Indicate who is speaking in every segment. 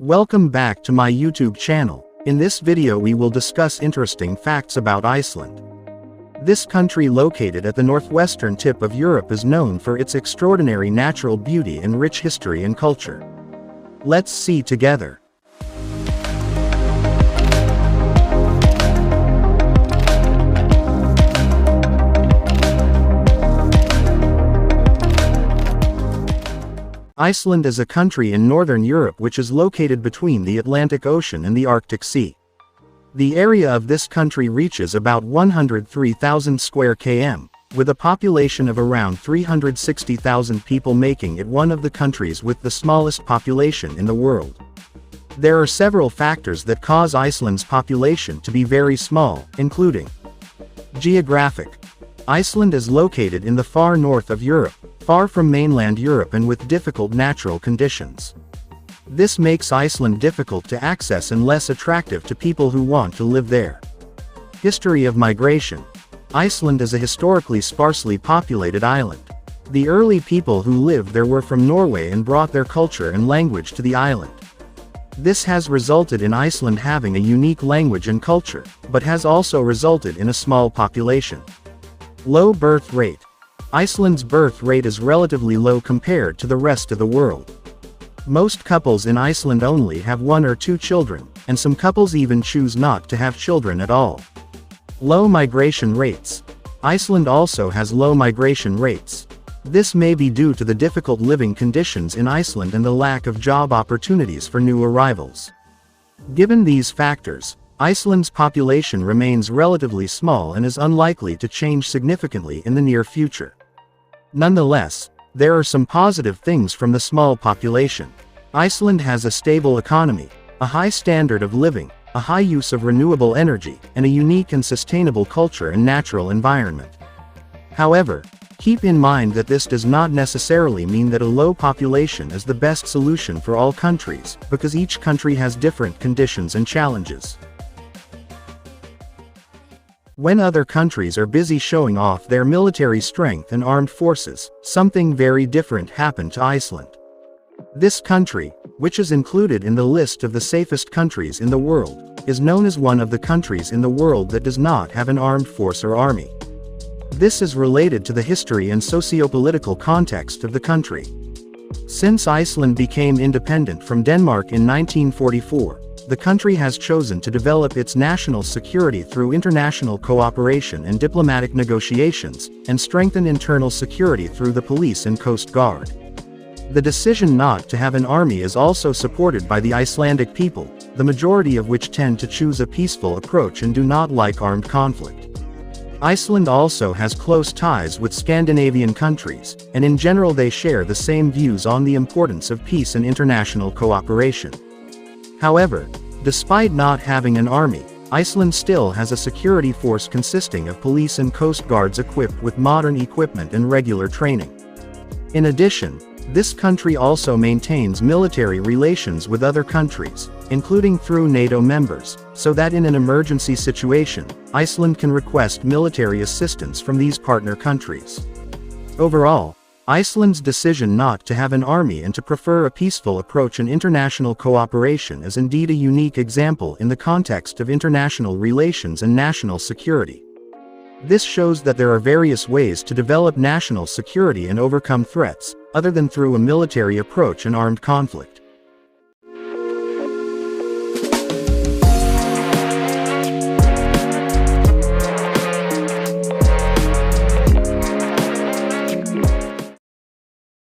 Speaker 1: Welcome back to my YouTube channel. In this video we will discuss interesting facts about Iceland. This country located at the northwestern tip of Europe is known for its extraordinary natural beauty and rich history and culture. Let's see together. Iceland is a country in northern Europe which is located between the Atlantic Ocean and the Arctic Sea. The area of this country reaches about 103,000 square km, with a population of around 360,000 people, making it one of the countries with the smallest population in the world. There are several factors that cause Iceland's population to be very small, including geographic. Iceland is located in the far north of Europe, far from mainland Europe and with difficult natural conditions. This makes Iceland difficult to access and less attractive to people who want to live there. History of migration. Iceland is a historically sparsely populated island. The early people who lived there were from Norway and brought their culture and language to the island. This has resulted in Iceland having a unique language and culture, but has also resulted in a small population. Low birth rate. Iceland's birth rate is relatively low compared to the rest of the world. Most couples in Iceland only have 1 or 2 children, and some couples even choose not to have children at all. Low migration rates. Iceland also has low migration rates. This may be due to the difficult living conditions in Iceland and the lack of job opportunities for new arrivals. Given these factors, Iceland's population remains relatively small and is unlikely to change significantly in the near future. Nonetheless, there are some positive things from the small population. Iceland has a stable economy, a high standard of living, a high use of renewable energy, and a unique and sustainable culture and natural environment. However, keep in mind that this does not necessarily mean that a low population is the best solution for all countries, because each country has different conditions and challenges. When other countries are busy showing off their military strength and armed forces, something very different happened to Iceland. This country, which is included in the list of the safest countries in the world, is known as one of the countries in the world that does not have an armed force or army. This is related to the history and socio-political context of the country. Since Iceland became independent from Denmark in 1944, the country has chosen to develop its national security through international cooperation and diplomatic negotiations, and strengthen internal security through the police and coast guard. The decision not to have an army is also supported by the Icelandic people, the majority of which tend to choose a peaceful approach and do not like armed conflict. Iceland also has close ties with Scandinavian countries, and in general they share the same views on the importance of peace and international cooperation. However, despite not having an army, Iceland still has a security force consisting of police and coast guards equipped with modern equipment and regular training. In addition, this country also maintains military relations with other countries, including through NATO members, so that in an emergency situation, Iceland can request military assistance from these partner countries. Overall, Iceland's decision not to have an army and to prefer a peaceful approach and international cooperation is indeed a unique example in the context of international relations and national security. This shows that there are various ways to develop national security and overcome threats, other than through a military approach and armed conflict.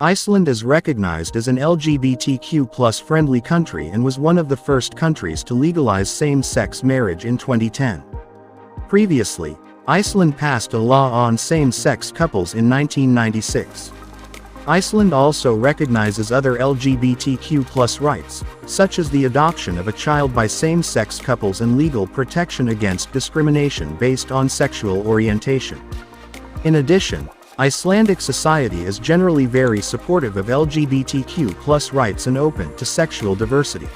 Speaker 1: Iceland is recognized as an LGBTQ+ friendly country and was one of the first countries to legalize same-sex marriage in 2010. Previously, Iceland passed a law on same-sex couples in 1996. Iceland also recognizes other LGBTQ+ rights, such as the adoption of a child by same-sex couples and legal protection against discrimination based on sexual orientation. In addition, Icelandic society is generally very supportive of LGBTQ+ rights and open to sexual diversity.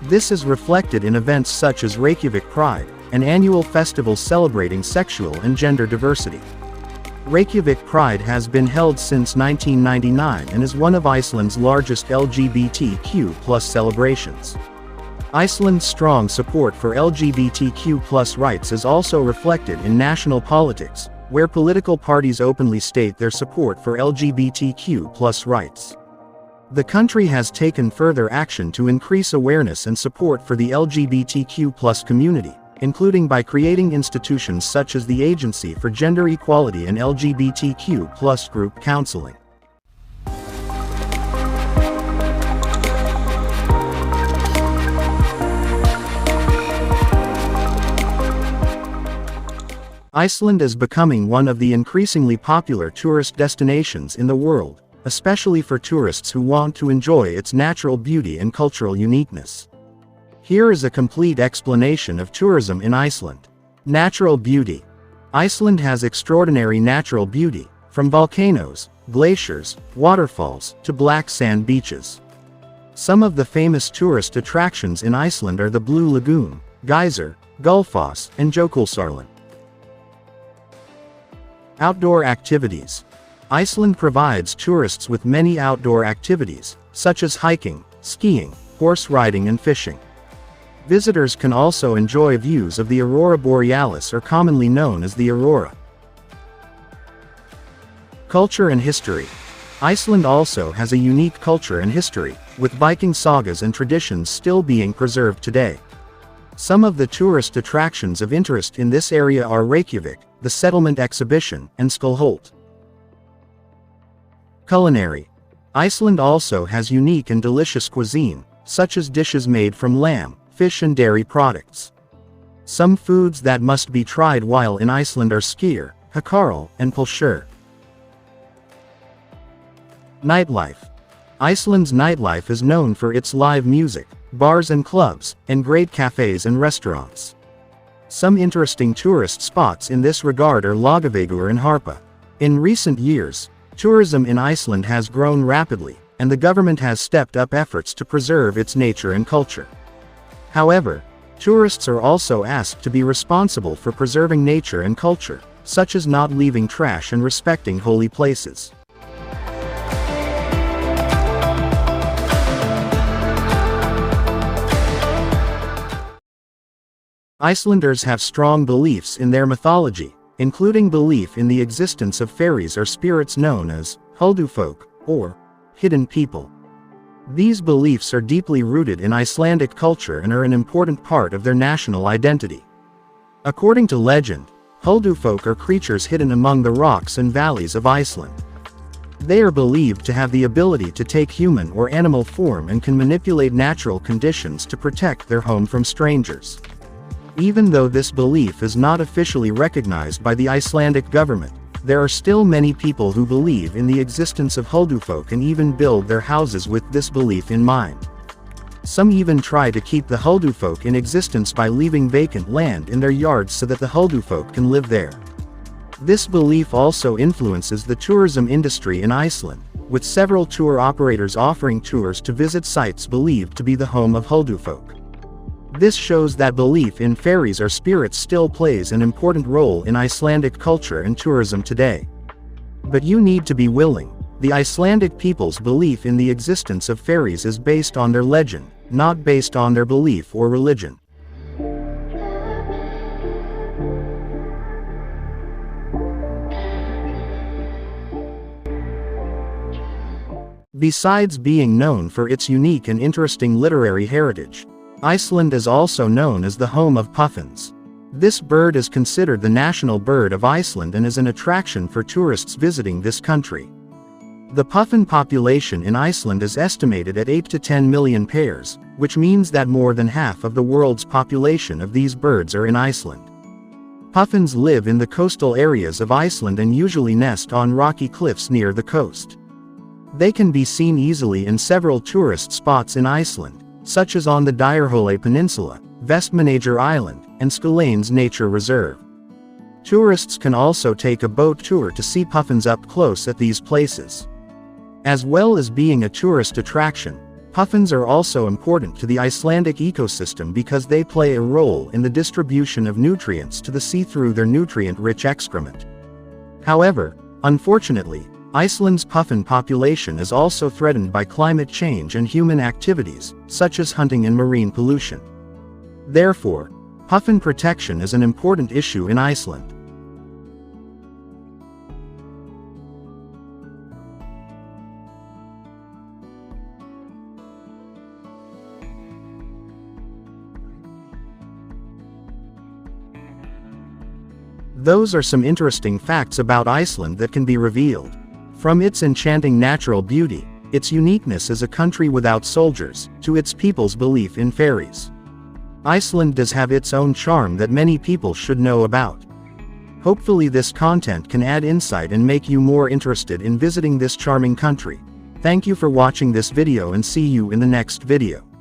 Speaker 1: This is reflected in events such as Reykjavik Pride, an annual festival celebrating sexual and gender diversity. Reykjavik Pride has been held since 1999 and is one of Iceland's largest LGBTQ+ celebrations. Iceland's strong support for LGBTQ+ rights is also reflected in national politics, where political parties openly state their support for LGBTQ+ rights. The country has taken further action to increase awareness and support for the LGBTQ+ community, including by creating institutions such as the Agency for Gender Equality and LGBTQ+ Group Counseling. Iceland is becoming one of the increasingly popular tourist destinations in the world, especially for tourists who want to enjoy its natural beauty and cultural uniqueness. Here is a complete explanation of tourism in Iceland. Natural beauty. Iceland has extraordinary natural beauty, from volcanoes, glaciers, waterfalls, to black sand beaches. Some of the famous tourist attractions in Iceland are the Blue Lagoon, Geyser, Gullfoss, and Jökulsárlón. Outdoor activities. Iceland provides tourists with many outdoor activities, such as hiking, skiing, horse riding and fishing. Visitors can also enjoy views of the Aurora Borealis, or commonly known as the Aurora. Culture and history. Iceland also has a unique culture and history, with Viking sagas and traditions still being preserved today. Some of the tourist attractions of interest in this area are Reykjavik, the Settlement Exhibition, and Skullholt. Culinary. Iceland also has unique and delicious cuisine, such as dishes made from lamb, fish and dairy products. Some foods that must be tried while in Iceland are skyr, hakarl, and pulsur. Nightlife. Iceland's nightlife is known for its live music, bars and clubs, and great cafes and restaurants. Some interesting tourist spots in this regard are Laugavegur and Harpa. In recent years, tourism in Iceland has grown rapidly, and the government has stepped up efforts to preserve its nature and culture. However, tourists are also asked to be responsible for preserving nature and culture, such as not leaving trash and respecting holy places. Icelanders have strong beliefs in their mythology, including belief in the existence of fairies or spirits known as huldufolk, or hidden people. These beliefs are deeply rooted in Icelandic culture and are an important part of their national identity. According to legend, huldufolk are creatures hidden among the rocks and valleys of Iceland. They are believed to have the ability to take human or animal form and can manipulate natural conditions to protect their home from strangers. Even though this belief is not officially recognized by the Icelandic government, there are still many people who believe in the existence of huldufolk and even build their houses with this belief in mind. Some even try to keep the huldufolk in existence by leaving vacant land in their yards so that the huldufolk can live there. This belief also influences the tourism industry in Iceland, with several tour operators offering tours to visit sites believed to be the home of huldufolk. This shows that belief in fairies or spirits still plays an important role in Icelandic culture and tourism today. But you need to be willing. The Icelandic people's belief in the existence of fairies is based on their legend, not based on their belief or religion. Besides being known for its unique and interesting literary heritage, Iceland is also known as the home of puffins. This bird is considered the national bird of Iceland and is an attraction for tourists visiting this country. The puffin population in Iceland is estimated at 8 to 10 million pairs, which means that more than half of the world's population of these birds are in Iceland. Puffins live in the coastal areas of Iceland and usually nest on rocky cliffs near the coast. They can be seen easily in several tourist spots in Iceland, such as on the Dýrhólaey Peninsula, Vestmannaeyjar Island, and Skulanes Nature Reserve. Tourists can also take a boat tour to see puffins up close at these places. As well as being a tourist attraction, puffins are also important to the Icelandic ecosystem because they play a role in the distribution of nutrients to the sea through their nutrient-rich excrement. However, unfortunately, Iceland's puffin population is also threatened by climate change and human activities, such as hunting and marine pollution. Therefore, puffin protection is an important issue in Iceland. Those are some interesting facts about Iceland that can be revealed. From its enchanting natural beauty, its uniqueness as a country without soldiers, to its people's belief in fairies. Iceland does have its own charm that many people should know about. Hopefully this content can add insight and make you more interested in visiting this charming country. Thank you for watching this video and see you in the next video.